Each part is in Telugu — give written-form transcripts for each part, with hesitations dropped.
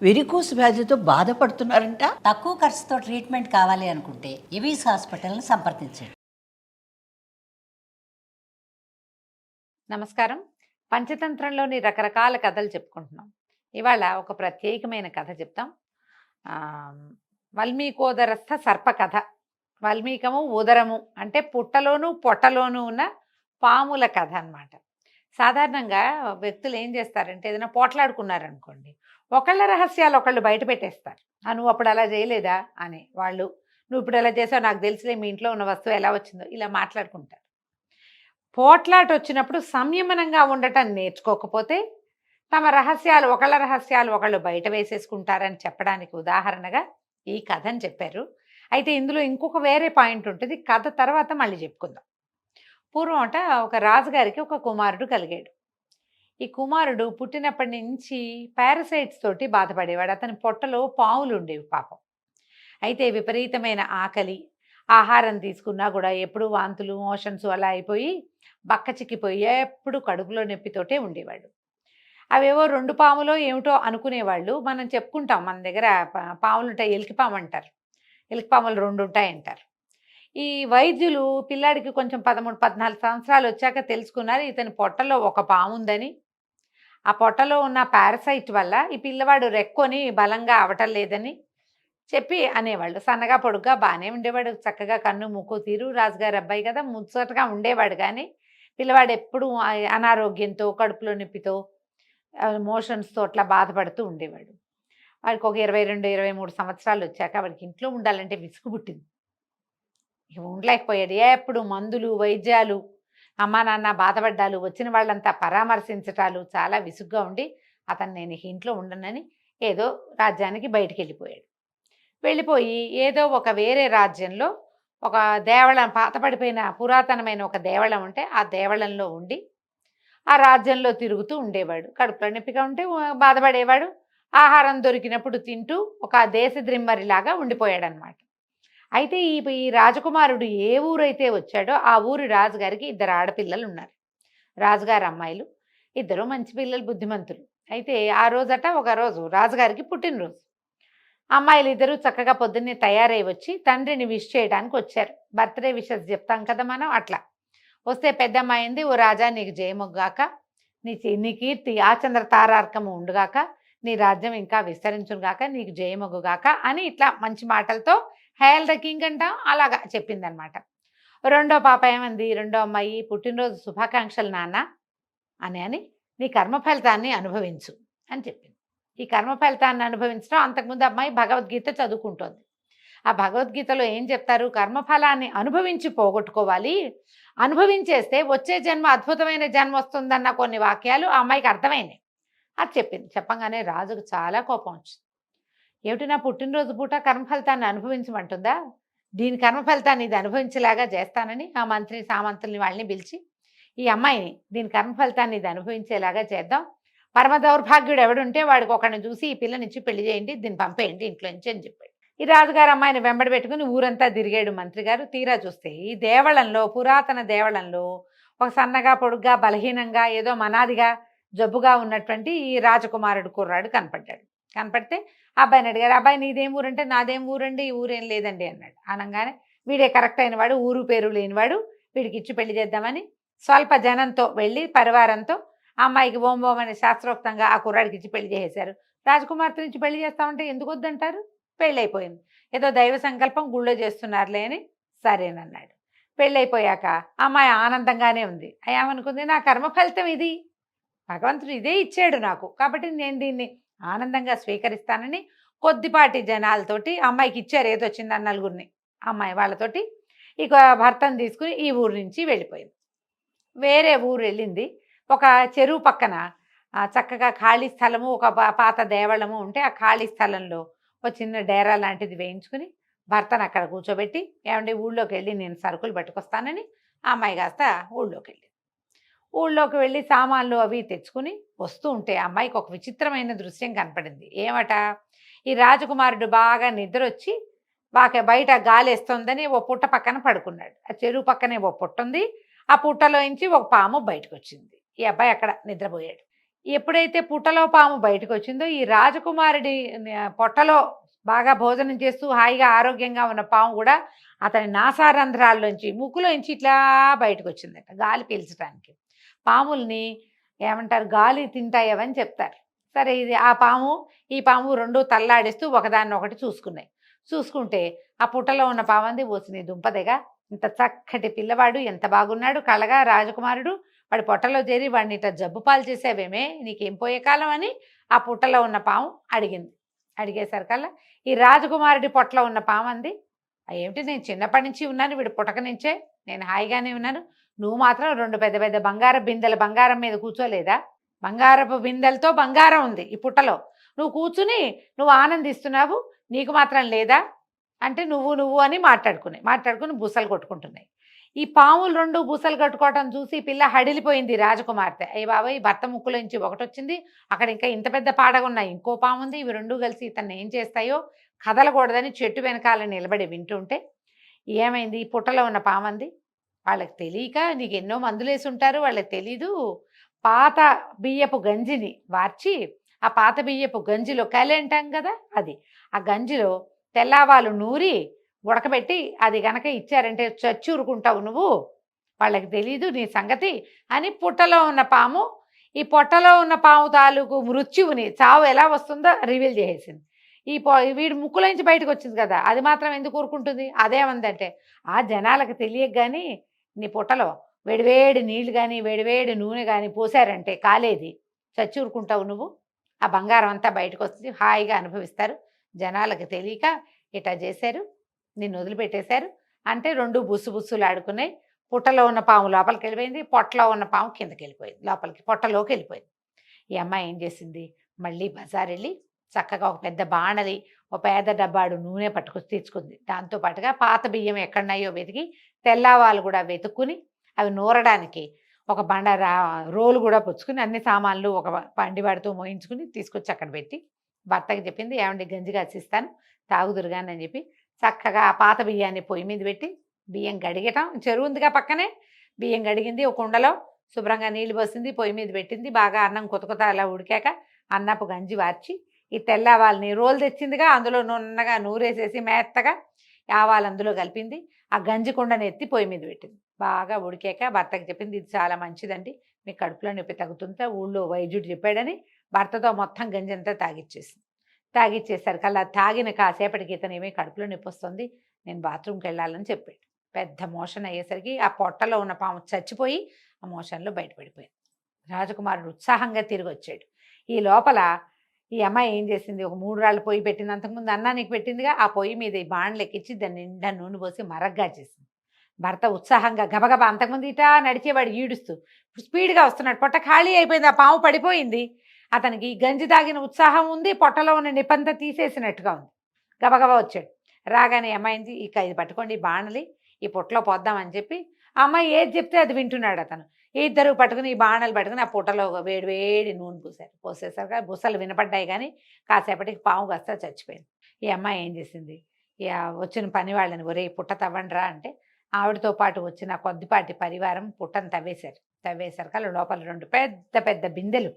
వెరికోస్ వ్యాధితో బాధపడుతున్నారంట. తక్కువ ఖర్చుతో ట్రీట్మెంట్ కావాలి అనుకుంటే ఎవిస్ హాస్పిటల్ని సంప్రదించండి. నమస్కారం. పంచతంత్రంలోని రకరకాల కథలు చెప్పుకుంటున్నాం. ఇవాళ ఒక ప్రత్యేకమైన కథ చెప్తాం. వల్మీకోదరస్థ సర్ప కథ. వల్మీకము ఉదరము అంటే పుట్టలోను పొట్టలోను ఉన్న పాముల కథ అన్నమాట. సాధారణంగా వ్యక్తులు ఏం చేస్తారంటే ఏదైనా పోట్లాడుకున్నారనుకోండి, ఒకళ్ళ రహస్యాలు ఒకళ్ళు బయట పెట్టేస్తారు. నువ్వు అప్పుడు అలా చేయలేదా అని వాళ్ళు, నువ్వు ఇప్పుడు ఎలా చేసావు నాకు తెలుసులే, మీ ఇంట్లో ఉన్న వస్తువు ఎలా వచ్చిందో, ఇలా మాట్లాడుకుంటారు. పోట్లాట వచ్చినప్పుడు సంయమనంగా ఉండటం నేర్చుకోకపోతే తమ రహస్యాలు ఒకళ్ళ రహస్యాలు ఒకళ్ళు బయట వేసేసుకుంటారని చెప్పడానికి ఉదాహరణగా ఈ కథని చెప్పారు. అయితే ఇందులో ఇంకొక వేరే పాయింట్ ఉంటుంది. కథ తర్వాత మళ్ళీ చెప్పుకుందాం. పూర్వం ఒక రాజుగారికి ఒక కుమారుడు కలిగాడు. ఈ కుమారుడు పుట్టినప్పటి నుంచి పారసైట్స్ తోటి బాధపడేవాడు. అతని పొట్టలో పాములు ఉండేవి పాపం. అయితే విపరీతమైన ఆకలి, ఆహారం తీసుకున్నా కూడా ఎప్పుడు వాంతులు మోషన్స్ అలా అయిపోయి బక్క చిక్కిపోయి ఎప్పుడు కడుపులో నొప్పితోటే ఉండేవాడు. అవేవో 2 పాములో ఏమిటో అనుకునేవాళ్ళు. మనం చెప్పుకుంటాం, మన దగ్గర పాములు ఉంటాయి, ఎలికిపాము అంటారు. ఎలికిపాములు 2 ఉంటాయంటారు. ఈ వైద్యులు పిల్లాడికి కొంచెం 13-14 సంవత్సరాలు వచ్చాక తెలుసుకున్నారు ఇతని పొట్టలో ఒక పాము ఉందని. ఆ పొట్టలో ఉన్న పారసైట్ వల్ల ఈ పిల్లవాడు రెక్కొని బలంగా అవటం లేదని చెప్పి అనేవాళ్ళు. సన్నగా పొడుగ్గా బాగానే ఉండేవాడు, చక్కగా కన్ను ముక్కు తీరు, రాజుగారి అబ్బాయి కదా, ముచ్చటగా ఉండేవాడు. కానీ పిల్లవాడు ఎప్పుడు అనారోగ్యంతో, కడుపులో నొప్పితో, మోషన్స్తో అట్లా బాధపడుతూ ఉండేవాడు. వాడికి ఒక 22-23 సంవత్సరాలు వచ్చాక వాడికి ఇంట్లో ఉండాలంటే విసుగు పుట్టింది. ఉండలేకపోయాడు. ఎప్పుడు మందులు వైద్యాలు, అమ్మా నాన్న బాధపడ్డాలు, వచ్చిన వాళ్ళంతా పరామర్శించటాలు చాలా విసుగ్గా ఉండి అతను నేను ఇంట్లో ఉండనని ఏదో రాజ్యానికి బయటికి వెళ్ళిపోయి ఏదో ఒక వేరే రాజ్యంలో ఒక దేవళం, పాతపడిపోయిన పురాతనమైన ఒక దేవళం ఉంటే ఆ దేవళంలో ఉండి ఆ రాజ్యంలో తిరుగుతూ ఉండేవాడు. కడుపులో నొప్పిగా ఉంటే బాధపడేవాడు. ఆహారం దొరికినప్పుడు తింటూ ఒక దేశద్రిమ్మరిలాగా ఉండిపోయాడనమాట. అయితే ఈ రాజకుమారుడు ఏ ఊరైతే వచ్చాడో ఆ ఊరి రాజుగారికి 2 ఆడపిల్లలు ఉన్నారు. రాజుగారి అమ్మాయిలు, 2 మంచి పిల్లలు, బుద్ధిమంతులు. అయితే ఆ రోజట ఒకరోజు రాజుగారికి పుట్టినరోజు. అమ్మాయిలు 2 చక్కగా పొద్దున్నే తయారై వచ్చి తండ్రిని విష్ చేయడానికి వచ్చారు. బర్త్డే విషెస్ చెప్తాం కదా మనం, అట్లా వస్తే పెద్ద అమ్మాయింది, ఓ రాజా నీకు జయముగాక, నీ కీర్తి ఆచంద్ర తారార్కము ఉండుగాక, నీ రాజ్యం ఇంకా విస్తరించుగాక, నీకు జయముగాక అని ఇట్లా మంచి మాటలతో హెయిల్ ద కింగ్ అంటాం అలాగా చెప్పిందనమాట. రెండో పాప ఏమంది, రెండో అమ్మాయి, పుట్టినరోజు శుభాకాంక్షలు నాన్న అని నీ కర్మ ఫలితాన్ని అనుభవించు అని చెప్పింది. ఈ కర్మ ఫలితాన్ని అనుభవించడం, అంతకుముందు అమ్మాయి భగవద్గీత చదువుకుంటోంది. ఆ భగవద్గీతలో ఏం చెప్తారు, కర్మఫలాన్ని అనుభవించి పోగొట్టుకోవాలి, అనుభవించేస్తే వచ్చే జన్మ అద్భుతమైన జన్మ వస్తుందన్న కొన్ని వాక్యాలు ఆ అమ్మాయికి అర్థమైనాయి. అది చెప్పింది. చెప్పంగానే రాజుకు చాలా కోపం వచ్చింది. ఏమిటి నా పుట్టినరోజు పూట కర్మఫలితాన్ని అనుభవించమంటుందా, దీని కర్మఫలితాన్ని ఇది అనుభవించేలాగా చేస్తానని ఆ మంత్రి సామంతుల్ని వాళ్ళని పిలిచి ఈ అమ్మాయిని దీని కర్మఫలితాన్ని ఇది అనుభవించేలాగా చేద్దాం, పరమ దౌర్భాగ్యుడు ఎవడుంటే వాడికి ఒకరిని చూసి ఈ పిల్లనిచ్చి పెళ్లి చేయండి, దీన్ని పంపేయండి ఇంట్లోంచి అని చెప్పాడు. ఈ రాజుగారు అమ్మాయిని వెంబడి పెట్టుకుని ఊరంతా తిరిగాడు మంత్రి గారు. తీరా చూస్తే ఈ దేవళంలో, పురాతన దేవళంలో ఒక సన్నగా పొడుగ్గా బలహీనంగా ఏదో మనాదిగా జబ్బుగా ఉన్నటువంటి ఈ రాజకుమారుడు కుర్రాడు కనపడితే అబ్బాయిని అడిగారు, అబ్బాయి నీదేం ఊరంటే నాదేం ఊరండి, ఈ ఊరేం లేదండి అన్నాడు. అనగానే వీడే కరెక్ట్ అయిన వాడు, ఊరు పేరు లేనివాడు, వీడికి ఇచ్చి పెళ్లి చేద్దామని స్వల్ప జనంతో వెళ్ళి పరివారంతో ఆ అమ్మాయికి ఓం ఓం అనే శాస్త్రోక్తంగా ఆ కుర్రాడికి ఇచ్చి పెళ్లి చేసేశారు. రాజకుమార్తె నుంచి పెళ్లి చేస్తామంటే ఎందుకు వద్దంటారు, పెళ్ళైపోయింది. ఏదో దైవ సంకల్పం గుళ్ళో చేస్తున్నారులే అని సరేనన్నాడు. పెళ్ళైపోయాక అమ్మాయి ఆనందంగానే ఉంది. ఏమనుకుంది, నా కర్మ ఫలితం ఇది, భగవంతుడు ఇదే ఇచ్చాడు నాకు, కాబట్టి నేను దీన్ని ఆనందంగా స్వీకరిస్తానని కొద్దిపాటి జనాలతోటి అమ్మాయికి ఇచ్చారు, ఏదో చిన్న 4 అమ్మాయి వాళ్ళతోటి ఇక భర్తను తీసుకుని ఈ ఊరు నుంచి వెళ్ళిపోయింది. వేరే ఊరు వెళ్ళింది. ఒక చెరువు పక్కన చక్కగా ఖాళీ స్థలము, ఒక పాత దేవళము ఉంటే ఆ ఖాళీ స్థలంలో ఒక చిన్న డేరా లాంటిది వేయించుకుని భర్తను అక్కడ కూర్చోబెట్టి, ఏమంటే ఊళ్ళోకి వెళ్ళి నేను సరుకులు పట్టుకొస్తానని ఆ అమ్మాయి కాస్త ఊళ్ళోకి వెళ్ళి సామాన్లు అవి తెచ్చుకుని వస్తూ ఉంటే అమ్మాయికి ఒక విచిత్రమైన దృశ్యం కనపడింది. ఏమట, ఈ రాజకుమారుడు బాగా నిద్ర వచ్చి బయట గాలేస్తోందని ఓ పుట్ట పక్కన పడుకున్నాడు. ఆ చెరువు పక్కనే ఓ పుట్ట ఉంది. ఆ పుట్టలోంచి ఒక పాము బయటకు వచ్చింది. ఈ అబ్బాయి అక్కడ నిద్రపోయాడు. ఎప్పుడైతే పుట్టలో పాము బయటకు వచ్చిందో ఈ రాజకుమారుడి పొట్టలో బాగా భోజనం చేస్తూ హాయిగా ఆరోగ్యంగా ఉన్న పాము కూడా అతని నాసారంధ్రాల్లోంచి ముక్కులోంచి ఇట్లా బయటకు వచ్చిందట గాలి పీల్చడానికి. పాముల్ని ఏమంటారు, గాలి తింటాయవని చెప్తారు. సరే, ఇది ఆ పాము ఈ పాము రెండు తల్లాడిస్తూ ఒకదాన్ని ఒకటి చూసుకున్నాయి. చూసుకుంటే ఆ పుట్టలో ఉన్న పామంది, ఓసిని దుంపదెగా, ఇంత చక్కటి పిల్లవాడు, ఎంత బాగున్నాడు కళగా రాజకుమారుడు, వాడి పొట్టలో చేరి వాడిని ఇట్లా జబ్బు పాలు చేసేవేమే, నీకేం పోయే కాలం అని ఆ పుట్టలో ఉన్న పాము అడిగింది. అడిగేసరికల్లా ఈ రాజకుమారుడి పొట్టలో ఉన్న పాము అంది, ఏమిటి, నేను చిన్నప్పటి నుంచి ఉన్నాను, వీడు పుట్టక నుంచే నేను హాయిగానే ఉన్నాను, నువ్వు మాత్రం రెండు పెద్ద పెద్ద బంగారం బిందెల బంగారం మీద కూర్చోలేదా, బంగారపు బిందెలతో బంగారం ఉంది ఈ పుట్టలో, నువ్వు కూర్చుని నువ్వు ఆనందిస్తున్నావు, నీకు మాత్రం లేదా అంటే నువ్వు అని మాట్లాడుకుని బుసలు కొట్టుకుంటున్నాయి. ఈ పాములు రెండు బుసలు కట్టుకోవటం చూసి పిల్ల హడిలిపోయింది రాజకుమార్తె. అయ్య బాబాయ్, భర్త ముక్కులోంచి ఒకటి వచ్చింది, అక్కడ ఇంకా ఇంత పెద్ద పాడగా ఉన్నాయి, ఇంకో పాము ఉంది, ఇవి రెండు కలిసి ఇతన్ని ఏం చేస్తాయో కదలకూడదని చెట్టు వెనకాల నిలబడి వింటుంటే ఏమైంది, ఈ పుట్టలో ఉన్న పామంది, వాళ్ళకి తెలియక, నీకు ఎన్నో మందులు వేసి ఉంటారు, వాళ్ళకి తెలీదు, పాత బియ్యపు గంజిని వార్చి ఆ పాత బియ్యపు గంజిలో కలి అంటాం కదా, అది ఆ గంజిలో తెల్లావాలు నూరి ఉడకబెట్టి అది గనక ఇచ్చారంటే చచ్చూరుకుంటావు నువ్వు, వాళ్ళకి తెలీదు నీ సంగతి అని పుట్టలో ఉన్న పాము ఈ పొట్టలో ఉన్న పాము తాలూకు మృత్యువుని, చావు ఎలా వస్తుందో రివీల్ చేసేసింది. వీడి ముక్కులోంచి బయటకు వచ్చింది కదా, అది మాత్రం ఎందుకు ఊరుకుంటుంది, అదేమందంటే, ఆ జనాలకు తెలియక కానీ నీ పుట్టలో వేడివేడి నీళ్లు కానీ వేడివేడి నూనె కానీ పోసారంటే కాలేది, చచ్చి ఊరుకుంటావు నువ్వు, ఆ బంగారం అంతా బయటకు వస్తుంది, హాయిగా అనుభవిస్తారు, జనాలకు తెలియక ఇట్లా చేశారు, నిన్ను వదిలిపెట్టేశారు అంటే రెండు బుస్సులు ఆడుకున్నాయి. పుట్టలో ఉన్న పాము లోపలికి వెళ్ళిపోయింది, పొట్టలో ఉన్న పాము కిందకి వెళ్ళిపోయింది, లోపలికి పొట్టలోకి వెళ్ళిపోయింది. ఈ అమ్మాయి ఏం చేసింది, మళ్ళీ బజార్ వెళ్ళి చక్కగా ఒక పెద్ద బాణలి, ఒక పేద డబ్బాడు నూనె పట్టుకొచ్చి తెచ్చుకుంది. దాంతోపాటుగా పాత బియ్యం ఎక్కడున్నాయో వెతికి, తెల్లవాళ్ళు కూడా వెతుక్కుని అవి నూరడానికి ఒక రోలు కూడా పుచ్చుకుని అన్ని సామాన్లు ఒక పండివాడితో మోయించుకుని తీసుకొచ్చి అక్కడ పెట్టి భర్తకి చెప్పింది, ఏమండి గంజి కాసిస్తాను తాగుదురుగాని అని చెప్పి చక్కగా ఆ పాత బియ్యాన్ని పొయ్యి మీద పెట్టి బియ్యం గడిగటం, చెరువు ఉందిగా పక్కనే, బియ్యం గడిగింది, ఒక కుండలో శుభ్రంగా నీళ్ళు పోసింది, పొయ్యి మీద పెట్టింది, బాగా అన్నం కొత్త అలా ఉడికాక అన్నపు గంజి వార్చి ఈ తెల్లవాళ్ళని రోలు తెచ్చిందిగా అందులో నున్నగా నూరేసేసి మెత్తగా ఆవాలు అందులో కలిపింది, ఆ గంజి కుండని ఎత్తి పొయ్యి మీద పెట్టింది, బాగా ఉడికాక భర్తకి చెప్పింది, ఇది చాలా మంచిదండి, మీ కడుపులో నొప్పి తగ్గుతుంటే ఊళ్ళో వైద్యుడు చెప్పాడని భర్తతో మొత్తం గంజి అంతా తాగిచ్చేసరికి అలా తాగిన కాసేపటికి ఇతను ఏమీ కడుపులో నొప్పి వస్తుంది, నేను బాత్రూమ్కి వెళ్ళాలని చెప్పాడు. పెద్ద మోషన్ అయ్యేసరికి ఆ పొట్టలో ఉన్న పాము చచ్చిపోయి ఆ మోషన్లో బయటపడిపోయింది. రాజకుమారుడు ఉత్సాహంగా తిరిగి వచ్చాడు. ఈ లోపల ఈ అమ్మాయి ఏం చేసింది, ఒక 3 రాళ్ళు పొయ్యి పెట్టింది, అంతకుముందు అన్నానికి పెట్టిందిగా, ఆ పొయ్యి మీద ఈ బాణలు ఎక్కించి దాన్ని నిండా నూనె పోసి మరగ్గా చేసింది. భర్త ఉత్సాహంగా గబగబా, అంతకుముందు ఇటా నడిచేవాడు ఈడుస్తూ స్పీడ్గా వస్తున్నాడు, పొట్ట ఖాళీ అయిపోయింది, ఆ పాము పడిపోయింది, అతనికి గంజి తాగిన ఉత్సాహం ఉంది, పొట్టలో ఉన్న నిప్పంతా తీసేసినట్టుగా ఉంది. గబగబా వచ్చాడు. రాగానే అమ్మాయింది, ఇక ఇది పట్టుకోండి బాణలి, ఈ పొట్టలో పోద్దామని చెప్పి ఆ అమ్మాయి ఏది చెప్తే అది వింటున్నాడు అతను. ఇద్దరు పట్టుకుని ఈ బాణలు పట్టుకుని ఆ పొట్టలో వేడి నూనె పోసేసరికి బుసలు వినపడ్డాయి, కానీ కాసేపటికి పాము కాస్త చచ్చిపోయింది. ఈ అమ్మాయి ఏం చేసింది, వచ్చిన పని వాళ్ళని, ఒరే పుట్ట తవ్వండిరా అంటే ఆవిడతో పాటు వచ్చిన కొద్దిపాటి పరివారం పుట్టను తవ్వేసరికి లోపల 2 పెద్ద పెద్ద బిందెలు,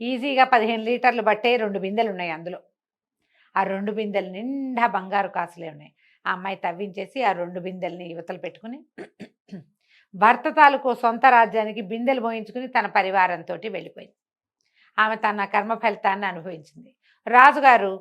ఈజీగా 15 లీటర్లు బట్టే 2 బిందెలు ఉన్నాయి అందులో. ఆ 2 బిందెలు నిండా బంగారు కాసులే ఉన్నాయి. ఆ అమ్మాయి తవ్వించేసి ఆ 2 బిందెల్ని యువతలు పెట్టుకుని భర్త తాలూకు సొంత రాజ్యానికి బిందెలు మోయించుకుని తన పరివారంతో వెళ్ళిపోయింది. ఆమె తన కర్మ ఫలితాన్ని అనుభవించింది. రాజుగారు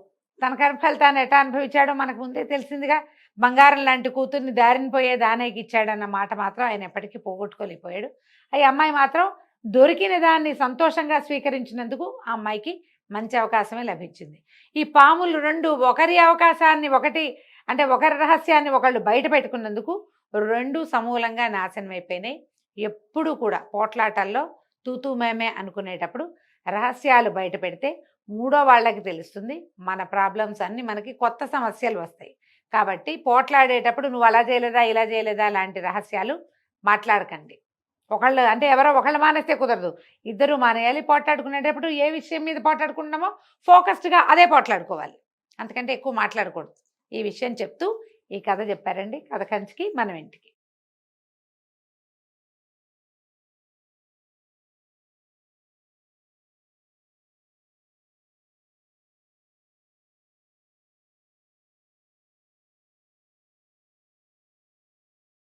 తన కర్మ ఫలితాన్ని ఎట్లా అనుభవించాడో మనకు ముందే తెలిసిందిగా. బంగారం లాంటి కూతుర్ని దారిన పోయే దానేకి ఇచ్చాడన్న మాట మాత్రం ఆయన ఎప్పటికీ పోగొట్టుకోలేకపోయాడు. ఈ అమ్మాయి మాత్రం దొరికిన దాన్ని సంతోషంగా స్వీకరించినందుకు ఆ అమ్మాయికి మంచి అవకాశమే లభించింది. ఈ పాములు 2 ఒకరి అవకాశాన్ని ఒకరి రహస్యాన్ని ఒకళ్ళు బయట పెట్టుకున్నందుకు 2 సమూలంగా నాశనం అయిపోయినాయి. ఎప్పుడు కూడా పోట్లాటల్లో తూతూ మేమే అనుకునేటప్పుడు రహస్యాలు బయట పెడితే 3వ వాళ్ళకి తెలుస్తుంది, మన ప్రాబ్లమ్స్ అన్నీ మనకి కొత్త సమస్యలు వస్తాయి. కాబట్టి పోట్లాడేటప్పుడు నువ్వు అలా చేయలేదా ఇలా చేయలేదా లాంటి రహస్యాలు మాట్లాడకండి. ఎవరో ఒకళ్ళు మానేస్తే కుదరదు, ఇద్దరు మానేయాలి. పోట్లాడుకునేటప్పుడు ఏ విషయం మీద పోట్లాడుకుంటున్నామో ఫోకస్డ్గా అదే పోట్లాడుకోవాలి, అంతకంటే ఎక్కువ మాట్లాడకూడదు. ఈ విషయం చెప్తూ ఈ కథ చెప్పారండి. కథ కంచికి మనం ఇంటికి.